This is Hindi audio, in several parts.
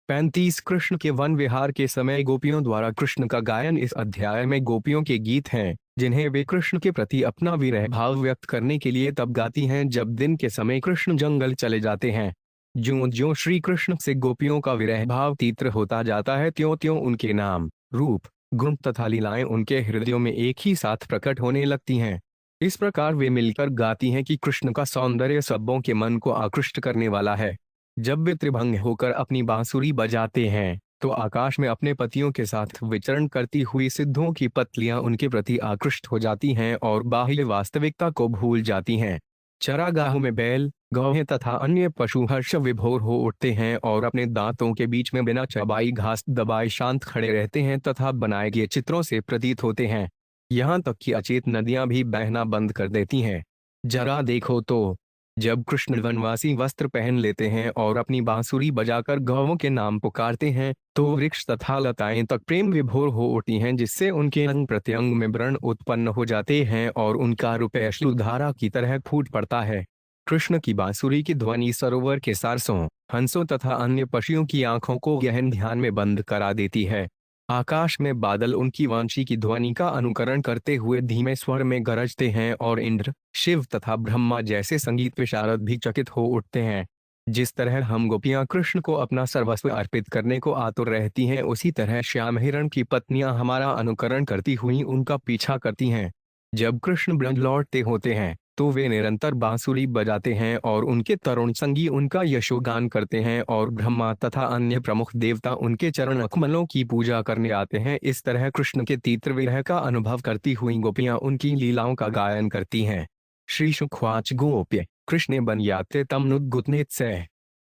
35 कृष्ण के वन विहार के समय गोपियों द्वारा कृष्ण का गायन। इस अध्याय में गोपियों के गीत हैं जिन्हें वे कृष्ण के प्रति अपना विरह भाव व्यक्त करने के लिए तब गाती हैं जब दिन के समय कृष्ण जंगल चले जाते हैं। ज्यों ज्यों श्री कृष्ण से गोपियों का विरह भाव तीव्र होता जाता है, त्यों त्यों उनके नाम, रूप, गुण तथा लीलाएं उनके हृदयों में एक ही साथ प्रकट होने लगती हैं। इस प्रकार वे मिलकर गाती हैं कि कृष्ण का सौंदर्य सबों के मन को आकृष्ट करने वाला है। जब वे त्रिभंग होकर अपनी बांसुरी बजाते हैं तो आकाश में अपने पतियों के साथ विचरण करती हुई सिद्धों की पत्नियां उनके प्रति आकृष्ट हो जाती हैं और बाह्य वास्तविकता को भूल जाती हैं। चरागाहों में बैल, गौएं तथा अन्य पशु हर्ष विभोर हो उठते हैं और अपने दांतों के बीच में बिना चबाई घास दबाए शांत खड़े रहते हैं तथा बनाए गए चित्रों से प्रतीत होते हैं। यहाँ तक कि अचेत नदियां भी बहना बंद कर देती हैं। जरा देखो तो, जब कृष्ण वनवासी वस्त्र पहन लेते हैं और अपनी बांसुरी बजाकर गौओं के नाम पुकारते हैं तो वृक्ष तथा लताएं तक प्रेम विभोर हो उठती हैं, जिससे उनके अंग प्रत्यंग में व्रण उत्पन्न हो जाते हैं और उनका रूप अश्रुधारा की तरह फूट पड़ता है। कृष्ण की बांसुरी की ध्वनि सरोवर के सारसों, हंसों तथा अन्य पक्षियों की आंखों को गहन ध्यान में बंद करा देती है। आकाश में बादल उनकी वांशी की ध्वनि का अनुकरण करते हुए धीमे स्वर में गरजते हैं और इंद्र, शिव तथा ब्रह्मा जैसे संगीत विशारद भी चकित हो उठते हैं। जिस तरह हम गोपियां कृष्ण को अपना सर्वस्व अर्पित करने को आतुर रहती हैं, उसी तरह श्याम हिरण की पत्नियां हमारा अनुकरण करती हुई उनका पीछा करती हैं। जब कृष्ण ब्रज लौटते होते हैं तो वे निरंतर बांसुरी बजाते हैं और उनके तरुण संगी उनका यशोगान करते हैं और ब्रह्मा तथा अन्य प्रमुख देवता उनके चरण कमलों की पूजा करने आते हैं। इस तरह कृष्ण के तीव्र विरह का अनुभव करती हुई गोपियां उनकी लीलाओं का गायन करती हैं। श्री शुकवाच गोप्य कृष्णे बन याते तमनुद्गुतनेत से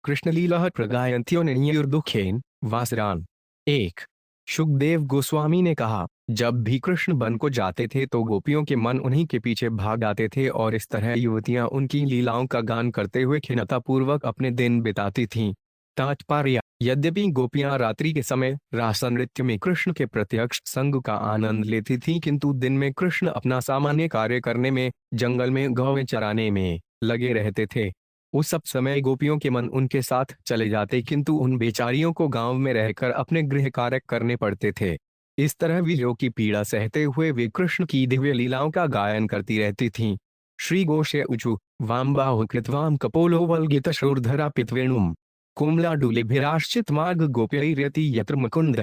कृष्ण लीला प्रगायंत्यो निर्दुखेन वासरान। 1। शुकदेव गोस्वामी ने कहा, जब भी कृष्ण वन को जाते थे तो गोपियों के मन उन्हीं के पीछे भाग आते थे और इस तरह युवतियां उनकी लीलाओं का गान करते हुए खिन्नतापूर्वक अपने दिन बिताती थीं। तात्पर्य: यद्यपि गोपियां रात्रि के समय रास नृत्य में कृष्ण के प्रत्यक्ष संग का आनंद लेती थीं, किंतु दिन में कृष्ण अपना सामान्य कार्य करने में, जंगल में गौएं चराने में लगे रहते थे। उस सब समय गोपियों के मन उनके साथ चले जाते, किंतु उन बेचारियों को गांव में रहकर अपने गृह कार्य करने पड़ते थे। इस तरह वियोग की पीड़ा सहते हुए वे कृष्ण की दिव्य लीलाओं का गायन करती रहती थीं। श्री गोशे उचु वामबाहु कृतवाम कपोलो वल्गित शूरधरा पित्वेणुम कुमलाडुलिभिराश्चित मार्ग गोप्यैर्यति यत्र मुकुंद।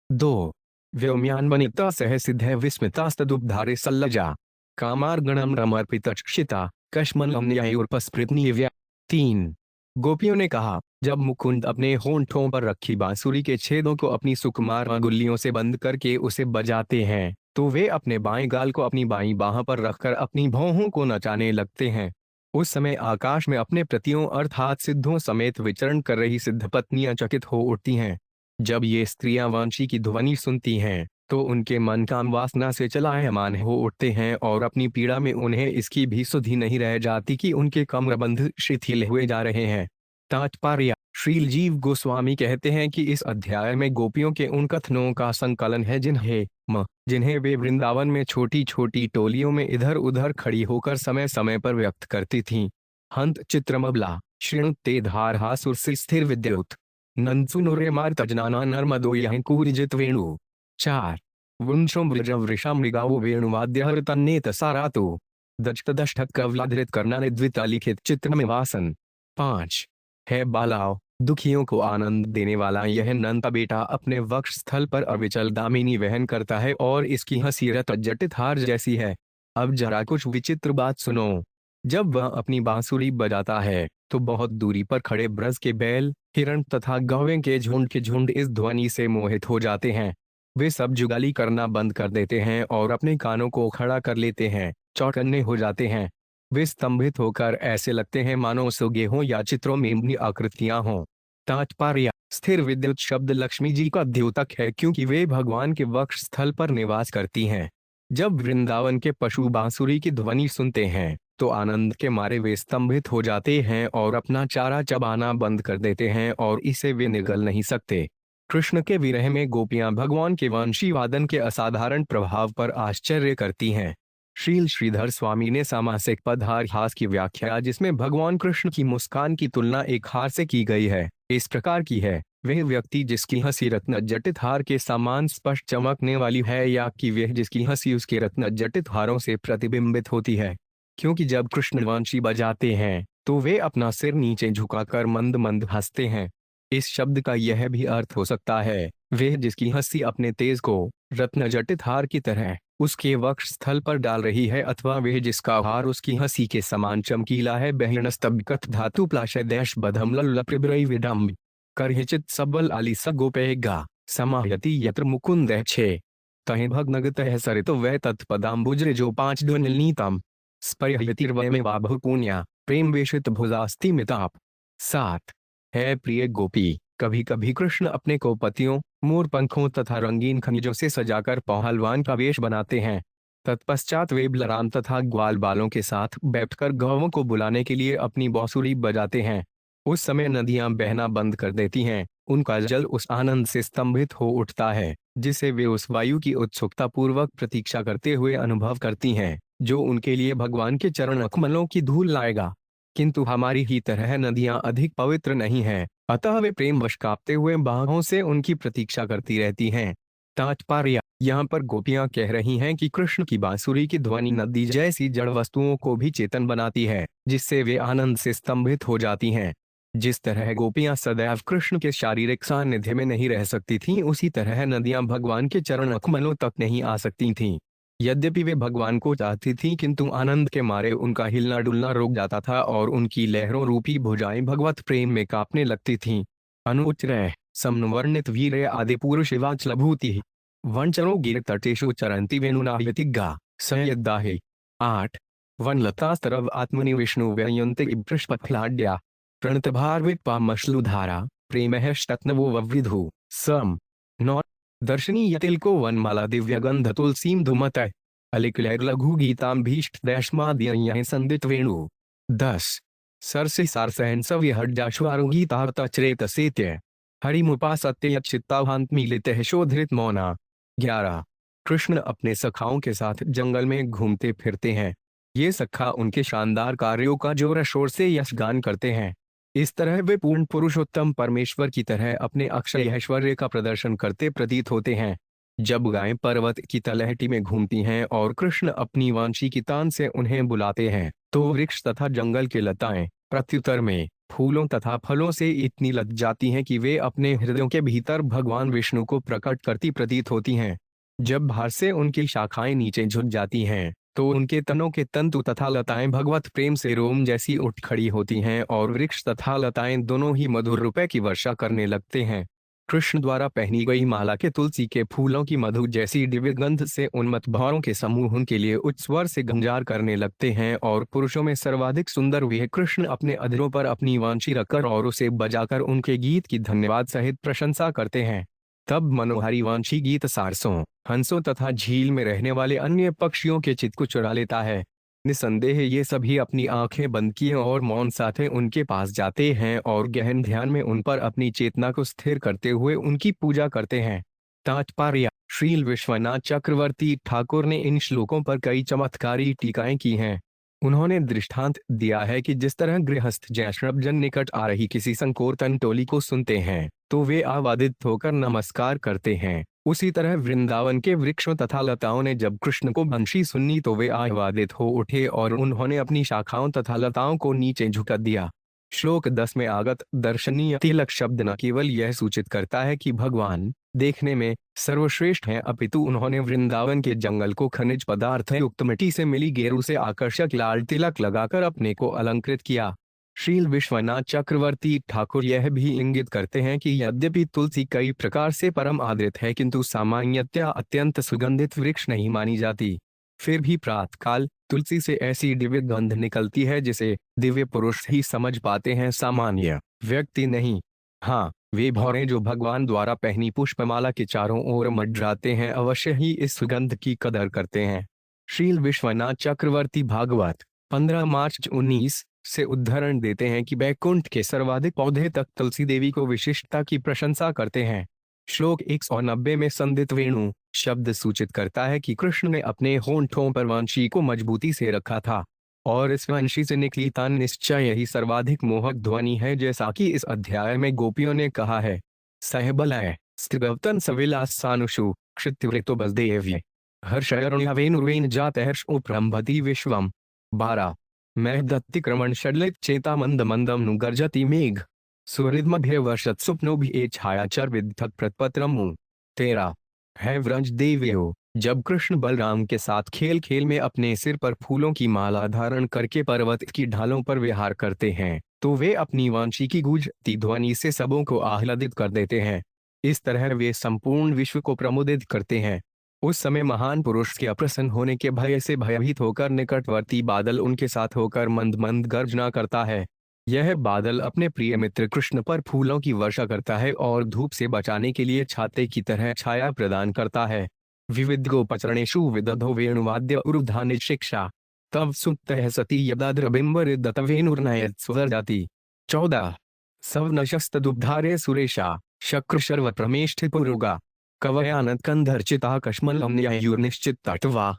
2। व्योम्यान्वनिता सह सिद्ध विस्मितास्तदुपधारे सल्लजा कामार्गणम रमर्पितक्षिता कश्मलम न्यायोर्पस्पृतनीव्या। 3। गोपियों ने कहा, जब मुकुंद अपने होंठों पर रखी बांसुरी के छेदों को अपनी सुकुमार अंगुलियों से बंद करके उसे बजाते हैं तो वे अपने बाएं गाल को अपनी बाईं बाह पर रखकर अपनी भौहों को नचाने लगते हैं। उस समय आकाश में अपने प्रतियों अर्थात सिद्धों समेत विचरण कर रही सिद्ध पत्नियां चकित हो उठती हैं। जब ये स्त्रियां वांशी की ध्वनि सुनती हैं तो उनके मन काम वासना से चलायमान हो उठते हैं और अपनी पीड़ा में उन्हें इसकी भी सुधि नहीं रह जाती कि उनके कमरबंध शिथिल हुए जा रहे हैं। तात्पर्य: श्रील जीव गोस्वामी कहते हैं कि इस अध्याय में गोपियों के उन कथनों का संकलन है जिन्हें वे वृंदावन में छोटी छोटी टोलियों में इधर उधर खड़ी होकर समय समय पर व्यक्त करती थीं। हंत चित्रमबला शृणुते धारहा सुरसि स्थिर विद्युत नंसुनुरेमार तजनाना नर्मदो यह कूरिजित वेणु। 4। वृंशो मृजवृषा मृगावो वेणुवाद्य तन्नेत सारातो दष्टदष्टक कवलाधृत करना द्विता लिखित चित्र में वासन। 5। है बालाओ, दुखियों को आनंद देने वाला यह नंद का बेटा अपने वक्ष स्थल पर अविचल दामिनी वहन करता है और इसकी हंसी रत जटित हार जैसी है। अब जरा कुछ विचित्र बात सुनो। जब वह अपनी बांसुरी बजाता है तो बहुत दूरी पर खड़े ब्रज के बैल, हिरण तथा गौवें के झुंड इस ध्वनि से मोहित हो जाते हैं। वे सब जुगाली करना बंद कर देते हैं और अपने कानों को खड़ा कर लेते हैं, चौकन्ने हो जाते हैं। वे स्तंभित होकर ऐसे लगते हैं मानो सुगे हों या चित्रों में इनकी आकृतियां हों। तात्पर्य: स्थिर विद्युत शब्द लक्ष्मी जी का द्योतक है, क्योंकि वे भगवान के वक्ष स्थल पर निवास करती हैं। जब वृंदावन के पशु बांसुरी की ध्वनि सुनते हैं तो आनंद के मारे वे स्तंभित हो जाते हैं और अपना चारा चबाना बंद कर देते हैं और इसे वे निगल नहीं सकते। कृष्ण के विरह में गोपियां भगवान के वंशी वादन के असाधारण प्रभाव पर आश्चर्य करती हैं। श्रील श्रीधर स्वामी ने सामासिक पदहार हास की व्याख्या, जिसमें भगवान कृष्ण की मुस्कान की तुलना एक हार से की गई है, इस प्रकार की है। वह व्यक्ति जिसकी हंसी रत्न जटित हार के समान स्पष्ट चमकने वाली है, या कि वह जिसकी हंसी उसके रत्न जटित हारों से प्रतिबिंबित होती है। क्योंकि जब कृष्ण वांशी बजाते हैं तो वे अपना सिर नीचे झुकाकर मंद मंद हंसते हैं। इस शब्द का यह भी अर्थ हो सकता है वह जिसकी हंसी अपने तेज को रत्न जटित हार की तरह उसके वक्ष स्थल पर डाल रही है, अथवा वह जिसका हार उसकी हंसी के समान चमकीला है। बहिर्णस्तब्धकथ धातु प्लाशय देश बधम लल्लप्रिब्रई विडम्ब करहिचित सबल आलिस गोपेगा समाहयति यत्र मुकुंद छे तहे भग्नगत सरित वह तत्पदाम्बुजरे जो पांच ध्वनिनीतम स्पर्यतिर्वय में वाभु पुण्या प्रेम वेशित भुजास्ति मिताप। 7 है प्रिय गोपी, कभी कभी कृष्ण अपने को पतियों, मोर पंखों तथा रंगीन खनिजों से सजाकर पहलवान का वेश बनाते हैं। तत्पश्चात वे बलराम तथा ग्वाल बालों के साथ बैठकर गौवों को बुलाने के लिए अपनी बांसुरी बजाते हैं। उस समय नदियां बहना बंद कर देती हैं, उनका जल उस आनंद से स्तंभित हो उठता है जिसे वे उस वायु की उत्सुकता पूर्वक प्रतीक्षा करते हुए अनुभव करती हैं, जो उनके लिए भगवान के चरण कमलों की धूल लाएगा। किंतु हमारी ही तरह नदियां अधिक पवित्र नहीं हैं, अतः वे प्रेम वश कांपते हुए बाहों से उनकी प्रतीक्षा करती रहती हैं। तात्पर्य, यहाँ पर गोपियां कह रही हैं कि कृष्ण की बांसुरी की ध्वनि नदी जैसी जड़ वस्तुओं को भी चेतन बनाती है, जिससे वे आनंद से स्तंभित हो जाती हैं। जिस तरह गोपियां सदैव कृष्ण के शारीरिक सानिध्य में नहीं रह सकती थीं, उसी तरह नदियां भगवान के चरण कमलों तक नहीं आ सकती थीं। यद्यपि वे भगवान को चाहती थीं, किंतु आनंद के मारे उनका हिलना डुलना रुक जाता था और उनकी लहरों रूपी भुजाएं भगवत प्रेम में कांपने लगती थीं। अनुच्चय समवर्णित वीर आदि पुरुष वाचलभूति वनचरो गिर तटेशु चरंती वेणुनायतिगा संयदाहे। 8 वनलतास्तरव आत्मनि विष्णु व्ययंते बृहस्पतिलाड्या प्रणतभार्विपामश्लुधारा प्रेमहष्टत्नवो वविधु सम 9 दर्शनी यतिलको वनमाला दिव्यगंध तुलसीम धुमतय अलिकलैर लघु गीताम भीष्ट दैश्माद्य संदित वेणु। 10 सरसे सारसहन सव्यहर्जाश्वारुगीतार्तचरेत सेत्य हरिमुपासत्य यच्चित्ताभांत मीलित शोधृत मौना। 11 कृष्ण अपने सखाओं के साथ जंगल में घूमते फिरते हैं। ये सखा उनके शानदार कार्यों का जोर शोर से यशगान करते हैं। इस तरह वे पूर्ण पुरुषोत्तम परमेश्वर की तरह अपने अक्षय ऐश्वर्य का प्रदर्शन करते प्रतीत होते हैं। जब गायें पर्वत की तलहटी में घूमती हैं और कृष्ण अपनी वांशी की तान से उन्हें बुलाते हैं, तो वृक्ष तथा जंगल के लताएं प्रत्युत्तर में फूलों तथा फलों से इतनी लद जाती हैं कि वे अपने हृदयों के भीतर भगवान विष्णु को प्रकट करती प्रतीत होती हैं। जब भार से उनकी शाखाएं नीचे झुक जाती हैं, तो उनके तनों के तंतु तथा लताएं भगवत प्रेम से रोम जैसी उठ खड़ी होती हैं और वृक्ष तथा लताएं दोनों ही मधुर रुपए की वर्षा करने लगते हैं। कृष्ण द्वारा पहनी गई माला के तुलसी के फूलों की मधु जैसी दिव्य गंध से उन्मत्त भौरों के समूह उनके लिए उच्च स्वर से गुंजार करने लगते हैं, और पुरुषों में सर्वाधिक सुंदर वे कृष्ण अपने अधरों पर अपनी वांछी रखकर और उसे बजाकर उनके गीत की धन्यवाद सहित प्रशंसा करते हैं। तब मनोहारी वांछी गीत सारसों, हंसों तथा झील में रहने वाले अन्य पक्षियों के चित्त को चुरा लेता है। निसंदेह ये सभी अपनी आंखें बंद किए और मौन साथे उनके पास जाते हैं और गहन ध्यान में उन पर अपनी चेतना को स्थिर करते हुए उनकी पूजा करते हैं। तात्पर्य, श्रील विश्वनाथ चक्रवर्ती ठाकुर ने इन श्लोकों पर कई चमत्कारी टीकाएं की हैं। उन्होंने दृष्टांत दिया है कि जिस तरह गृहस्थ जैष्णवजन निकट आ रही किसी संकोर्तन टोली को सुनते हैं तो वे आवादित होकर नमस्कार करते हैं, उसी तरह वृंदावन के वृक्षों तथा लताओं ने जब कृष्ण को बंशी सुनी तो वे आह्लादित हो उठे और उन्होंने अपनी शाखाओं तथा लताओं को नीचे झुका दिया। श्लोक 10 में आगत दर्शनीय तिलक शब्द न केवल यह सूचित करता है कि भगवान देखने में सर्वश्रेष्ठ हैं, अपितु उन्होंने वृंदावन के जंगल को खनिज पदार्थ युक्त मिट्टी से मिली गेरू से आकर्षक लाल तिलक लगाकर अपने को अलंकृत किया। श्रील विश्वनाथ चक्रवर्ती ठाकुर यह भी इंगित करते हैं कि यद्यपि तुलसी कई प्रकार से परम आदृत है, किंतु सामान्यतया अत्यंत सुगंधित वृक्ष नहीं मानी जाती। फिर भी प्रातःकाल तुलसी से ऐसी दिव्य गंध निकलती है जिसे दिव्य पुरुष ही समझ पाते हैं, सामान्य व्यक्ति नहीं। हाँ, वे भौरे जो भगवान द्वारा पहनी पुष्पमाला के चारों ओर मंडराते हैं अवश्य ही इस सुगंध की कदर करते हैं। श्रील विश्वनाथ चक्रवर्ती भागवत 15 मार्च 19 से उद्धरण देते हैं कि बैकुंठ के सर्वाधिक पौधे तक तुलसी देवी को विशिष्टता की प्रशंसा करते हैं। श्लोक 190 में संदित वेणु शब्द सूचित करता है कि कृष्ण ने अपने होंठों पर वांशी को मजबूती से रखा था, और इस वांशी से निकली तान निश्चय ही सर्वाधिक मोहक ध्वनि है, जैसा कि इस अध्याय में गोपियों ने कहा है। सहबलय स्त्रिगवतन सविलास सानुषु क्षितिवृतो बलदेव्य हर्षयरुणवेनुर्वेन जातहर्षोप्रम्भति विश्वम। 12 मैं दत्तिक्रमण षडलित चेता मंद मंदम नु गर्जति मेघ सुहृदमभ्यवर्षत स्वप्नो भी छायाचर विद्युत प्रतपत्रमु। 13 है व्रज देव्यो जब कृष्ण बलराम के साथ खेल खेल में अपने सिर पर फूलों की माला धारण करके पर्वत की ढालों पर विहार करते हैं तो वे अपनी वांछी की गूंजती ध्वनि से सबों को आह्लादित कर देते हैं। इस तरह वे संपूर्ण विश्व को प्रमुदित करते हैं। उस समय महान पुरुष के अप्रसन्न होने के भय से भयभीत होकर निकटवर्ती बादल उनके साथ होकर मंद मंद गर्जना करता है। यह बादल अपने प्रिय मित्र कृष्ण पर फूलों की वर्षा करता है और धूप से बचाने के लिए छाते की तरह छाया प्रदान करता है। विविध गोपचरणेषु विदधो वेणुवाद्य उरुधानि शिक्षा तव सुप्तः सती यदा द्रबिम्बरिदत वेणुर्नयत् स्वरजाति। 14 सवनशस्तदुब्धारे सुरेशा शक्र शर्व प्रमेष्ठि पुरुगा कवयानत कंधर्चिता कश्मलम न्यायुर्निश्चित तटवा।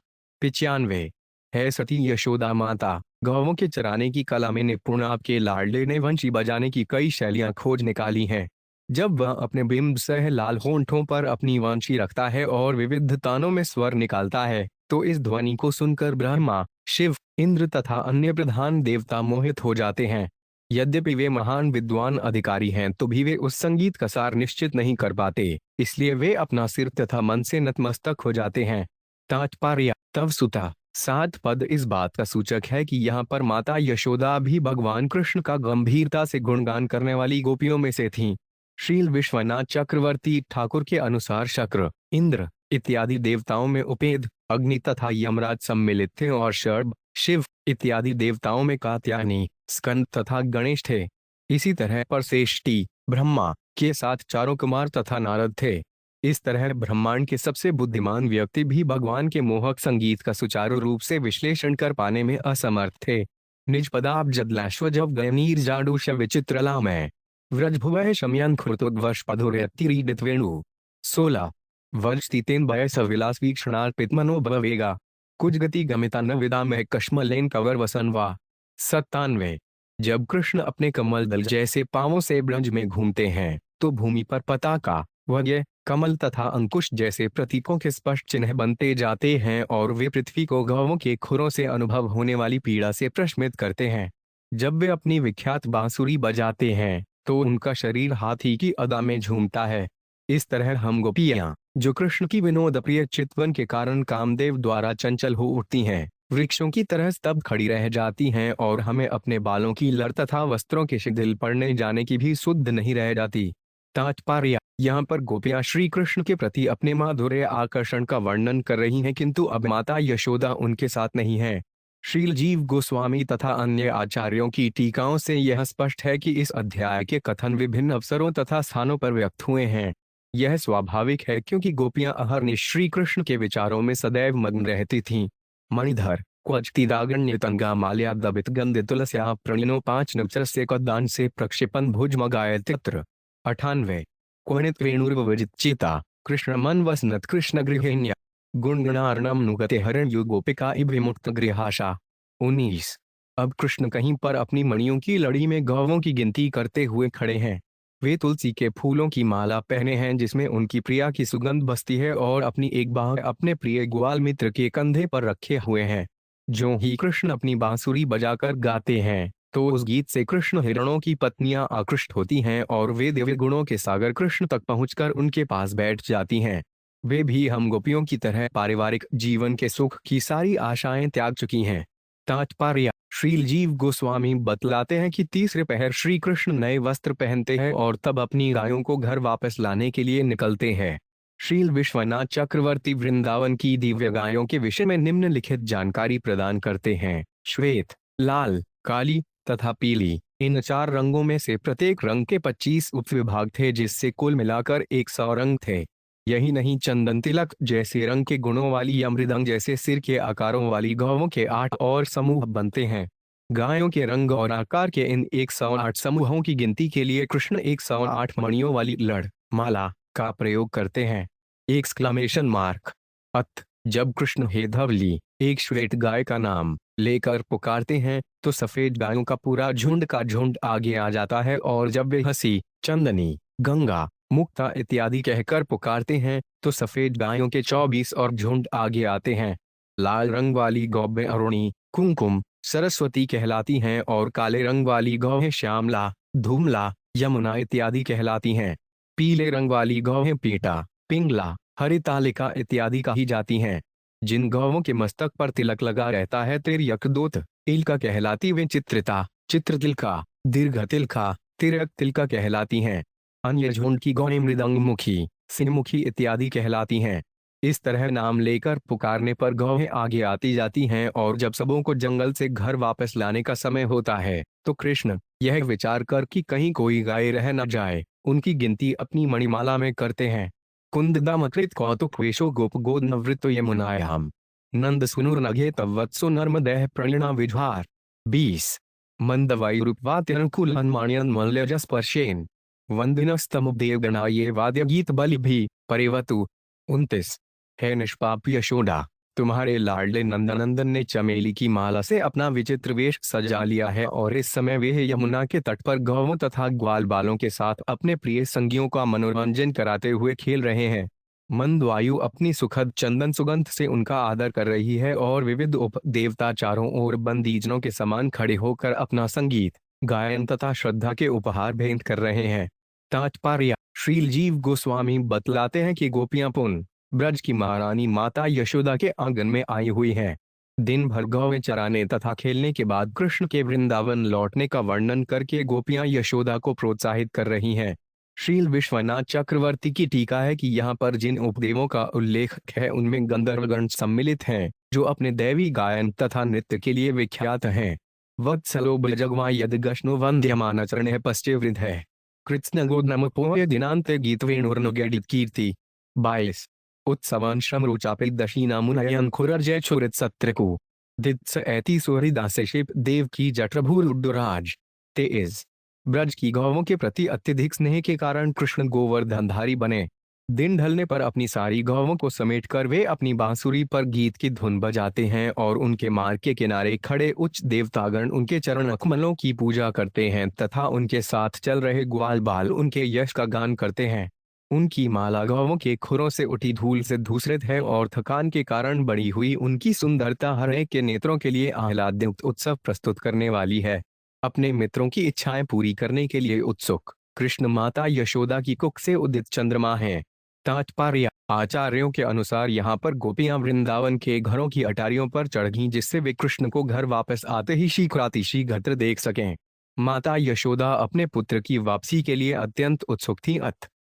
95 है सती यशोदा माता गौवों के चराने की कला में निपुण आपके लाडले ने वंशी बजाने की कई शैलियां खोज निकाली हैं। जब वह अपने बिंब सह लाल होंठों पर अपनी वांछी रखता है और विविध तानों में स्वर निकालता है तो इस ध्वनि को सुनकर ब्रह्मा, शिव, इंद्र तथा अन्य प्रधान देवता मोहित हो जाते हैं। यद्यपि वे महान विद्वान अधिकारी हैं तो भी वे उस संगीत का सार निश्चित नहीं कर पाते, इसलिए वे अपना सिर तथा मन से नतमस्तक हो जाते हैं। तात्पर्य तव सुता 7 पद इस बात का सूचक है कि यहाँ पर माता यशोदा भी भगवान कृष्ण का गंभीरता से गुणगान करने वाली गोपियों में से थीं। श्रील विश्वनाथ चक्रवर्ती ठाकुर के अनुसार शक्र, इंद्र इत्यादि देवताओं में उपेद, अग्नि तथा यमराज सम्मिलित थे और शर्ब, शिव इत्यादि देवताओं में कात्यायनी, स्कंद तथा गणेश थे। इसी तरह परसेष्टि, ब्रह्मा के साथ चारों कुमार तथा नारद थे। इस तरह ब्रह्मांड के सबसे बुद्धिमान व्यक्ति भी भगवान के मोहक संगीत का सुचारू रूप से विश्लेषण कर पाने में असमर्थ थे। निज पदाब्जदलैश्वजव गयनीर जाडूष विचित्रलामय व्रजभुवः शमयन खुर्तोद्वर्ष पधुरेत्तिरीडित वेणु। 16 वर्षतीतेन बयस विलास वीक्षणार्पित मनोभवेगा कुछ गति गमिता न विदा में कश्मलेन कवर वसनवा। 97 जब कृष्ण अपने कमल दल जैसे पांवों से ब्रज में घूमते हैं तो भूमि पर पताका, वज्र, कमल तथा अंकुश जैसे प्रतीकों के स्पष्ट चिन्ह बनते जाते हैं और वे पृथ्वी को गौवों के खुरों से अनुभव होने वाली पीड़ा से प्रशमित करते हैं। जब वे अपनी विख्यात बांसुरी बजाते हैं तो उनका शरीर हाथी की अदा में झूमता है। इस तरह हम गोपियां जो कृष्ण की विनोद प्रिय चितवन के कारण कामदेव द्वारा चंचल हो उठती हैं, वृक्षों की तरह स्तब्ध खड़ी रह जाती हैं और हमें अपने बालों की लड़ तथा वस्त्रों के शिथिल पड़ने जाने की भी सुध नहीं रह जाती। तात्पर्य यहाँ पर गोपियां श्री कृष्ण के प्रति अपने माधुर्य आकर्षण का वर्णन कर रही हैं, किंतु अब माता यशोदा उनके साथ नहीं है। श्रील जीव गोस्वामी तथा अन्य आचार्यों की टीकाओं से यह स्पष्ट है कि इस अध्याय के कथन विभिन्न अवसरों तथा स्थानों पर व्यक्त हुए हैं। यह स्वाभाविक है क्योंकि गोपियां अहर्निश श्री कृष्ण के विचारों में सदैव मग्न रहती थीं। मणिधर क्वचिदागण्यतंगा माल्या दबित गंध तुलस्या प्रणिनो 5 नवचरस्य कदान से प्रक्षेपण भुजमगायत्यत्र। 98 क्वनित वेणुर्वजित चेता कृष्ण मन वसनत कृष्ण गृहिण्या गुणगणार्णम नुगते हरण युग गोपिका इव विमुक्त गृहाशा। 19 अब कृष्ण कहीं पर अपनी मणियों की लड़ी में गौवों की गिनती करते हुए खड़े हैं। वे तुलसी के फूलों की माला पहने हैं जिसमें उनकी प्रिया की सुगंध बसती है और अपनी एक बाह अपने प्रिय ग्वाल मित्र के कंधे पर रखे हुए हैं। जो ही कृष्ण अपनी बांसुरी बजाकर गाते हैं तो उस गीत से कृष्ण हिरणों की पत्नियां आकृष्ट होती हैं और वे दिव्य गुणों के सागर कृष्ण तक पहुंचकर उनके पास बैठ जाती हैं। वे भी हम गोपियों की तरह पारिवारिक जीवन के सुख की सारी आशाएं त्याग चुकी हैं। तात्पर्य श्रील जीव गोस्वामी बतलाते हैं कि तीसरे पहर श्री कृष्ण नए वस्त्र पहनते हैं और तब अपनी गायों को घर वापस लाने के लिए निकलते हैं। श्रील विश्वनाथ चक्रवर्ती वृंदावन की दिव्य गायों के विषय में निम्नलिखित जानकारी प्रदान करते हैं। श्वेत, लाल, काली तथा पीली, इन 4 रंगों में से प्रत्येक रंग के 25 उपविभाग थे जिससे कुल मिलाकर 100 रंग थे। यही नहीं, चंदन तिलक जैसे रंग के गुणों वाली या मृदंग जैसे सिर के आकारों वाली गौवों के 8 और समूह बनते हैं। गायों के रंग और आकार के इन 108 समूहों की गिनती के लिए कृष्ण 108 मणियों वाली लड़ माला का प्रयोग करते हैं। Exclamation mark. अत जब कृष्ण हे धवली एक श्वेत गाय का नाम लेकर पुकारते हैं तो सफेद गायों का पूरा झुंड आगे आ जाता है और जब वे हंसी, चंदनी, गंगा, मुक्ता इत्यादि कहकर पुकारते हैं तो सफेद गायों के 24 और झुंड आगे आते हैं। लाल रंग वाली गौवें अरुणी, कुमकुम, सरस्वती कहलाती हैं और काले रंग वाली गौवें श्यामला, धूमला, यमुना इत्यादि कहलाती हैं। पीले रंग वाली गौवें पीटा, पिंगला, हरितालिका इत्यादि कही जाती हैं। जिन गौवों के मस्तक पर तिलक लगा रहता है तिर्यकदूत तिलका कहलाती वे चित्रिता, चित्रतिलका, दीर्घतिलका, तिर्यक तिलका कहलाती हैं। अन्य झुंड की गौएं मृदंगमुखी, सिंहमुखी इत्यादि कहलाती हैं। इस तरह नाम लेकर पुकारने पर गौएं आगे आती जाती हैं और जब सबों को जंगल से घर वापस लाने का समय होता है तो कृष्ण यह विचार कर कि कहीं कोई गाय रह न जाए, उनकी गिनती अपनी मणिमाला में करते हैं। कुंददामकृत कौतुक वेशो गोप गोद नवृत्तो यमुनायाम नंद सुनुर्नघे तवत्सो नर्मदेह प्रणिना विज्वार 20 मंदवायुरूपवात्यनुकूलन माण्यन मल्यजस्पर्शेन वंदिनस्तमुपदेवगणा ये वाद्य गीत बलि भी परिवतु 29 है निष्पाप यशोदा, तुम्हारे लाडले नंदनंदन ने चमेली की माला से अपना विचित्र वेश सजा लिया है और इस समय वे यमुना के तट पर गौवों तथा ग्वाल बालों के साथ अपने प्रिय संगियों का मनोरंजन कराते हुए खेल रहे हैं। मंद वायु अपनी सुखद चंदन सुगंध से उनका आदर कर रही है और विविध उप देवता चारों ओर बंदीजनों के समान खड़े होकर अपना संगीत, गायन तथा श्रद्धा के उपहार भेंट कर रहे हैं। तात्पर्य: श्रील जीव गोस्वामी बतलाते हैं कि गोपियां पुन ब्रज की महारानी माता यशोदा के आंगन में आई हुई हैं। दिन भर गौवें चराने तथा खेलने के बाद कृष्ण के वृंदावन लौटने का वर्णन करके गोपियां यशोदा को प्रोत्साहित कर रही हैं। श्रील विश्वनाथ चक्रवर्ती की टीका है कि यहाँ पर जिन उपदेवों का उल्लेख है उनमें गंधर्वगण सम्मिलित हैं, जो अपने दैवी गायन तथा नृत्य के लिए विख्यात हैं। वत्सलो बलजगवा यदगश्नो वंद्यमानचरण पश्चे वृद्ध है कृत्स्न गोदनमपोय दिनांते गीतवेणुर्नुगेडित कीर्ति 22 उत्सवान श्रमरुचापिल दशीना मुनयन खुरर्जय छुरित सत्रकु दित्स ऐति सूरिदासे शिप देव की जटभूर उड्डुराज 23 ब्रज की गौवों के प्रति अत्यधिक स्नेह के कारण कृष्ण गोवर्धनधारी बने। दिन ढलने पर अपनी सारी गौवों को समेटकर वे अपनी बांसुरी पर गीत की धुन बजाते हैं और उनके मार्ग के किनारे खड़े उच्च देवतागण उनके चरण कमलों की पूजा करते हैं तथा उनके साथ चल रहे ग्वाल बाल उनके यश का गान करते हैं। उनकी माला गौवों के खुरों से उठी धूल से धूसरित है और थकान के कारण बढ़ी हुई उनकी सुंदरता हर एक के नेत्रों के लिए आह्लादयुक्त उत्सव प्रस्तुत करने वाली है। अपने मित्रों की इच्छाएं पूरी करने के लिए उत्सुक कृष्ण माता यशोदा की कुख से उदित चंद्रमा हैं। तात्पर्य: आचार्यों के अनुसार यहाँ पर गोपियां वृंदावन के घरों की अटारियों पर चढ़ गईं जिससे वे कृष्ण को घर वापस आते ही शीघ्र देख सकें। माता यशोदा अपने पुत्र की वापसी के लिए अत्यंत उत्सुक थी।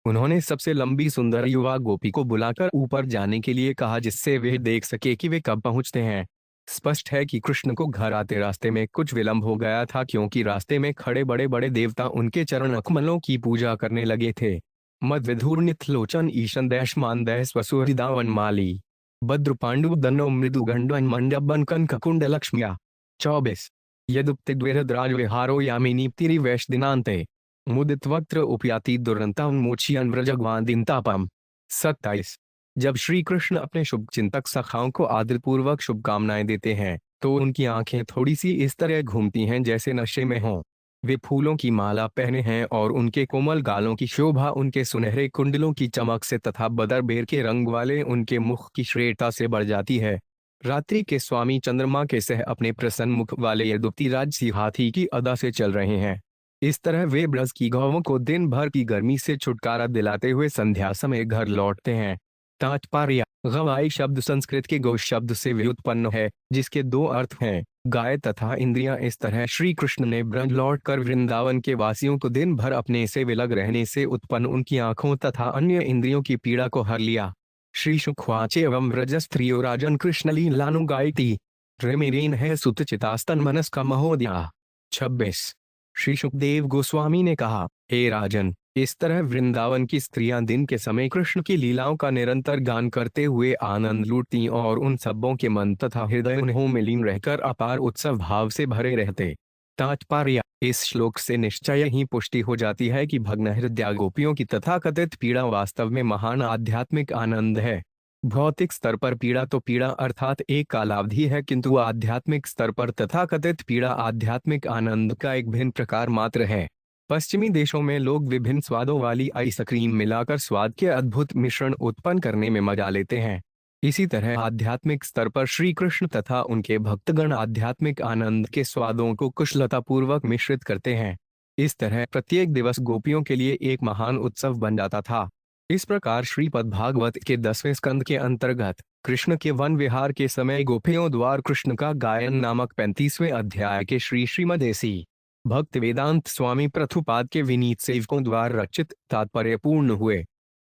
उन्होंने सबसे लंबी सुंदर युवा गोपी को बुलाकर ऊपर जाने के लिए कहा जिससे वे देख सके कि वे कब पहुंचते हैं। स्पष्ट है कि कृष्ण को घर आते रास्ते में कुछ विलंब हो गया था क्योंकि रास्ते में खड़े बड़े बड़े देवता उनके चरण कमलों की पूजा करने लगे थे। मद्विधूर्निथलोचन ईशन दैशमान दैश वसुहृदावन माली भद्र पांडु दन्नो मृदु गंडवन मंडबन कनक कुंड लक्ष्म्या 24 यदुप्तिद्विरद्राज विहारो यामिनी तिरि वैश दिनांते मुदित वक्त्र उपयाति दुरंता उन्मोचियन व्रजगवादिनतापम 27 जब श्री कृष्ण अपने शुभ चिंतक सखाओं को आदरपूर्वक शुभकामनाएं देते हैं तो उनकी आंखें थोड़ी सी इस तरह घूमती हैं जैसे नशे में हों। वे फूलों की माला पहने हैं और उनके कोमल गालों की शोभा उनके सुनहरे कुंडलों की चमक से तथा बदरबेर के रंग वाले उनके मुख की श्रेष्ठता से बढ़ जाती है। रात्रि के स्वामी चंद्रमा के सह अपने प्रसन्न मुख वाले यदुप्तिराज सी हाथी की अदा से चल रहे हैं। इस तरह वे ब्रज की गौवों को दिन भर की गर्मी से छुटकारा दिलाते हुए संध्या समय घर लौटते हैं। तात्पर्य: गवाई शब्द संस्कृत के गौ शब्द से व्युत्पन्न है जिसके दो अर्थ हैं, गाय तथा इंद्रियां। इस तरह श्री कृष्ण ने ब्रज लौटकर वृंदावन के वासियों को दिन भर अपने से विलग रहने से उत्पन्न उनकी आंखों तथा अन्य इंद्रियों की पीड़ा को हर लिया। श्री शुक्वाचे एवं व्रजस्त्रियो राजन कृष्ण लीलानुगायती त्रिमेरीन है सुत चितास्तन मनस का महोदया 26 श्री सुखदेव गोस्वामी ने कहा, हे राजन, इस तरह वृंदावन की स्त्रियां दिन के समय कृष्ण की लीलाओं का निरंतर गान करते हुए आनंद लूटती और उन सबों के मन तथा हृदय उन्हों में लीन रहकर अपार उत्सव भाव से भरे रहते। तात्पर्य: इस श्लोक से निश्चय ही पुष्टि हो जाती है कि भग्न हृदय गोपियों की तथाकथित पीड़ा वास्तव में महान आध्यात्मिक आनंद है। भौतिक स्तर पर पीड़ा तो पीड़ा अर्थात एक कालावधि है, किंतु आध्यात्मिक स्तर पर तथाकथित पीड़ा आध्यात्मिक आनंद का एक भिन्न प्रकार मात्र है। पश्चिमी देशों में लोग विभिन्न स्वादों वाली आइसक्रीम मिलाकर स्वाद के अद्भुत मिश्रण उत्पन्न करने में मजा लेते हैं। इसी तरह आध्यात्मिक स्तर पर श्री कृष्ण तथा उनके भक्तगण आध्यात्मिक आनंद के स्वादों को कुशलतापूर्वक मिश्रित करते हैं। इस तरह प्रत्येक दिवस गोपियों के लिए एक महान उत्सव बन जाता था। इस प्रकार श्रीपद भागवत के 10वें स्कंद के अंतर्गत कृष्ण के वन विहार के समय गोपियों द्वारा कृष्ण का गायन नामक 35वें अध्याय के श्री श्रीमद एसी भक्त वेदांत स्वामी प्रभुपाद के विनीत सेवकों द्वारा रचित तात्पर्यपूर्ण हुए।